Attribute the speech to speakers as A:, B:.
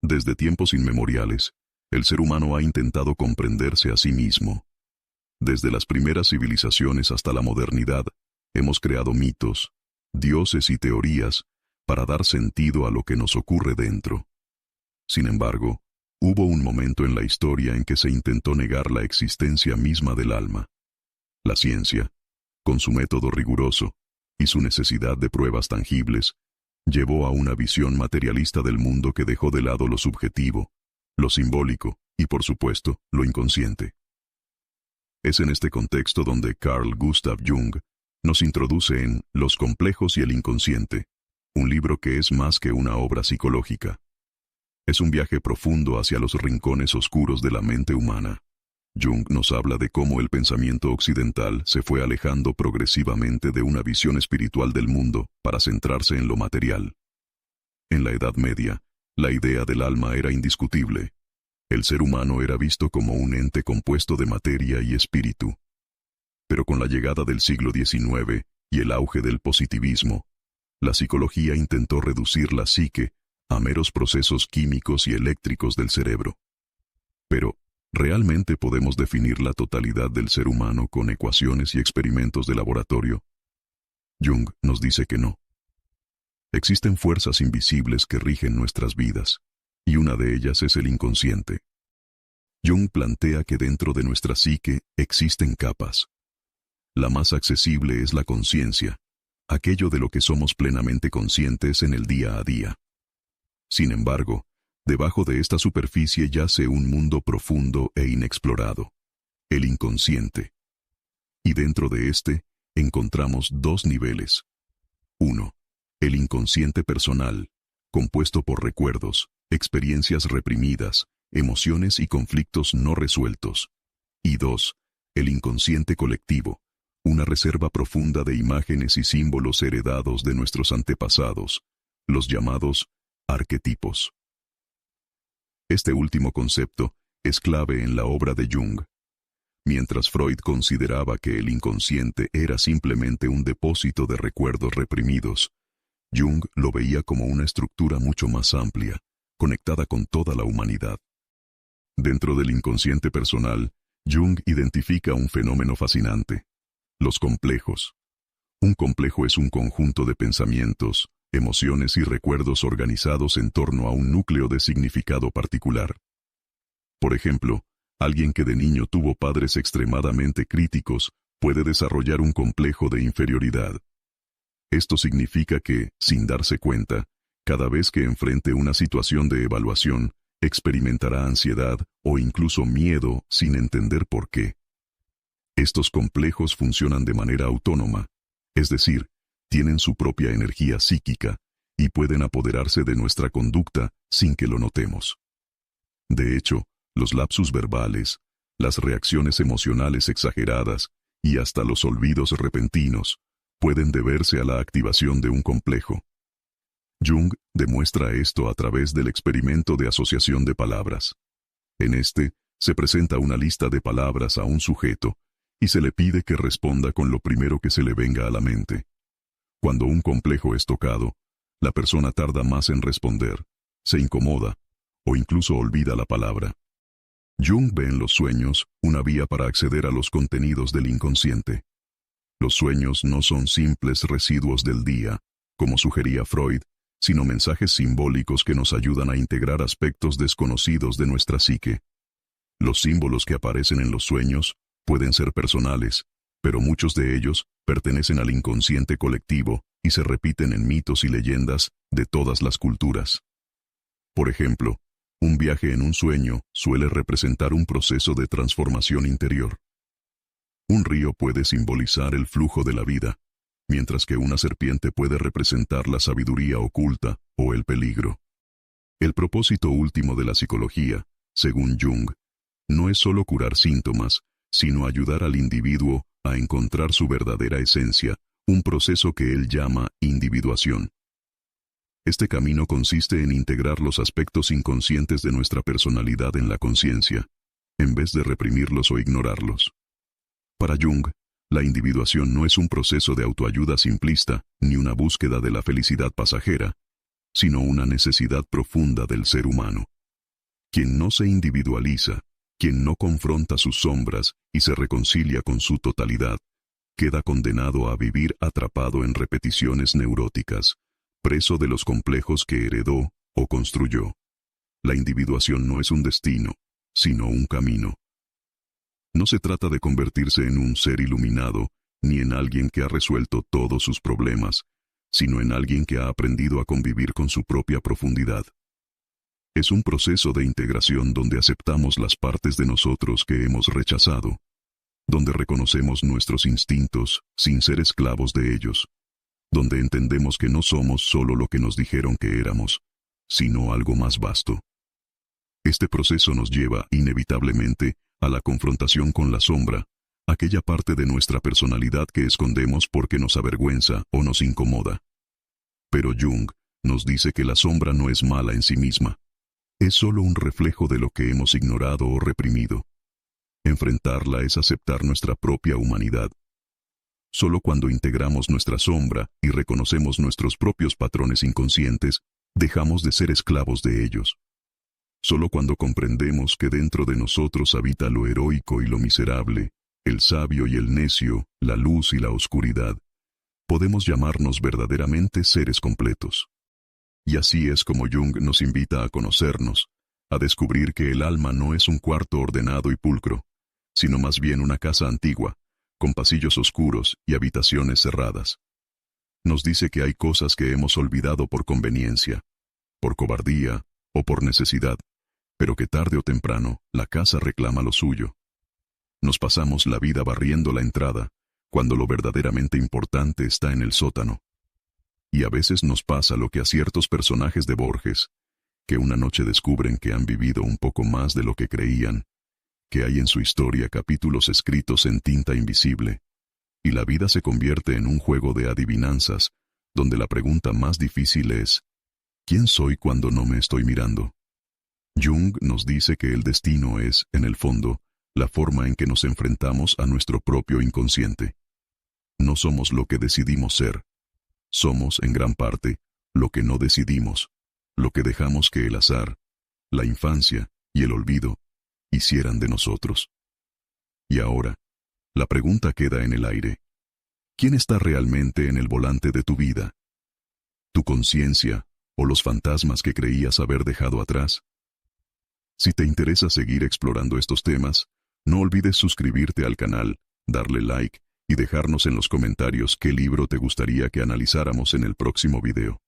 A: Desde tiempos inmemoriales, el ser humano ha intentado comprenderse a sí mismo. Desde las primeras civilizaciones hasta la modernidad, hemos creado mitos, dioses y teorías para dar sentido a lo que nos ocurre dentro. Sin embargo, hubo un momento en la historia en que se intentó negar la existencia misma del alma. La ciencia, con su método riguroso y su necesidad de pruebas tangibles, llevó a una visión materialista del mundo que dejó de lado lo subjetivo, lo simbólico y, por supuesto, lo inconsciente. Es en este contexto donde Carl Gustav Jung nos introduce en Los complejos y el inconsciente, un libro que es más que una obra psicológica. Es un viaje profundo hacia los rincones oscuros de la mente humana. Jung nos habla de cómo el pensamiento occidental se fue alejando progresivamente de una visión espiritual del mundo para centrarse en lo material. En la Edad Media, la idea del alma era indiscutible. El ser humano era visto como un ente compuesto de materia y espíritu. Pero con la llegada del siglo XIX y el auge del positivismo, la psicología intentó reducir la psique a meros procesos químicos y eléctricos del cerebro. Pero, ¿realmente podemos definir la totalidad del ser humano con ecuaciones y experimentos de laboratorio? Jung nos dice que no. Existen fuerzas invisibles que rigen nuestras vidas, y una de ellas es el inconsciente. Jung plantea que dentro de nuestra psique existen capas. La más accesible es la conciencia, aquello de lo que somos plenamente conscientes en el día a día. Sin embargo, debajo de esta superficie yace un mundo profundo e inexplorado, el inconsciente. Y dentro de este, encontramos dos niveles. 1. El inconsciente personal, compuesto por recuerdos, experiencias reprimidas, emociones y conflictos no resueltos. Y 2. El inconsciente colectivo, una reserva profunda de imágenes y símbolos heredados de nuestros antepasados, los llamados arquetipos. Este último concepto es clave en la obra de Jung. Mientras Freud consideraba que el inconsciente era simplemente un depósito de recuerdos reprimidos, Jung lo veía como una estructura mucho más amplia, conectada con toda la humanidad. Dentro del inconsciente personal, Jung identifica un fenómeno fascinante: los complejos. Un complejo es un conjunto de pensamientos, emociones y recuerdos organizados en torno a un núcleo de significado particular. Por ejemplo, alguien que de niño tuvo padres extremadamente críticos puede desarrollar un complejo de inferioridad. Esto significa que, sin darse cuenta, cada vez que enfrente una situación de evaluación, experimentará ansiedad o incluso miedo sin entender por qué. Estos complejos funcionan de manera autónoma, es decir, tienen su propia energía psíquica y pueden apoderarse de nuestra conducta sin que lo notemos. De hecho, los lapsus verbales, las reacciones emocionales exageradas y hasta los olvidos repentinos pueden deberse a la activación de un complejo. Jung demuestra esto a través del experimento de asociación de palabras. En este, se presenta una lista de palabras a un sujeto y se le pide que responda con lo primero que se le venga a la mente. Cuando un complejo es tocado, la persona tarda más en responder, se incomoda o incluso olvida la palabra. Jung ve en los sueños una vía para acceder a los contenidos del inconsciente. Los sueños no son simples residuos del día, como sugería Freud, sino mensajes simbólicos que nos ayudan a integrar aspectos desconocidos de nuestra psique. Los símbolos que aparecen en los sueños pueden ser personales, pero muchos de ellos pertenecen al inconsciente colectivo y se repiten en mitos y leyendas de todas las culturas. Por ejemplo, un viaje en un sueño suele representar un proceso de transformación interior. Un río puede simbolizar el flujo de la vida, mientras que una serpiente puede representar la sabiduría oculta o el peligro. El propósito último de la psicología, según Jung, no es solo curar síntomas, sino ayudar al individuo a encontrar su verdadera esencia, un proceso que él llama individuación. Este camino consiste en integrar los aspectos inconscientes de nuestra personalidad en la conciencia, en vez de reprimirlos o ignorarlos. Para Jung, la individuación no es un proceso de autoayuda simplista ni una búsqueda de la felicidad pasajera, sino una necesidad profunda del ser humano. Quien no se individualiza, quien no confronta sus sombras y se reconcilia con su totalidad, queda condenado a vivir atrapado en repeticiones neuróticas, preso de los complejos que heredó o construyó. La individuación no es un destino, sino un camino. No se trata de convertirse en un ser iluminado, ni en alguien que ha resuelto todos sus problemas, sino en alguien que ha aprendido a convivir con su propia profundidad. Es un proceso de integración donde aceptamos las partes de nosotros que hemos rechazado, donde reconocemos nuestros instintos sin ser esclavos de ellos, donde entendemos que no somos solo lo que nos dijeron que éramos, sino algo más vasto. Este proceso nos lleva, inevitablemente, a la confrontación con la sombra, aquella parte de nuestra personalidad que escondemos porque nos avergüenza o nos incomoda. Pero Jung nos dice que la sombra no es mala en sí misma. Es solo un reflejo de lo que hemos ignorado o reprimido. Enfrentarla es aceptar nuestra propia humanidad. Solo cuando integramos nuestra sombra y reconocemos nuestros propios patrones inconscientes, dejamos de ser esclavos de ellos. Solo cuando comprendemos que dentro de nosotros habita lo heroico y lo miserable, el sabio y el necio, la luz y la oscuridad, podemos llamarnos verdaderamente seres completos. Y así es como Jung nos invita a conocernos, a descubrir que el alma no es un cuarto ordenado y pulcro, sino más bien una casa antigua, con pasillos oscuros y habitaciones cerradas. Nos dice que hay cosas que hemos olvidado por conveniencia, por cobardía o por necesidad, pero que tarde o temprano la casa reclama lo suyo. Nos pasamos la vida barriendo la entrada, cuando lo verdaderamente importante está en el sótano. Y a veces nos pasa lo que a ciertos personajes de Borges, que una noche descubren que han vivido un poco más de lo que creían, que hay en su historia capítulos escritos en tinta invisible, y la vida se convierte en un juego de adivinanzas, donde la pregunta más difícil es, ¿quién soy cuando no me estoy mirando? Jung nos dice que el destino es, en el fondo, la forma en que nos enfrentamos a nuestro propio inconsciente. No somos lo que decidimos ser. Somos, en gran parte, lo que no decidimos, lo que dejamos que el azar, la infancia y el olvido hicieran de nosotros. Y ahora, la pregunta queda en el aire. ¿Quién está realmente en el volante de tu vida? ¿Tu conciencia o los fantasmas que creías haber dejado atrás? Si te interesa seguir explorando estos temas, no olvides suscribirte al canal, darle like y dejarnos en los comentarios qué libro te gustaría que analizáramos en el próximo video.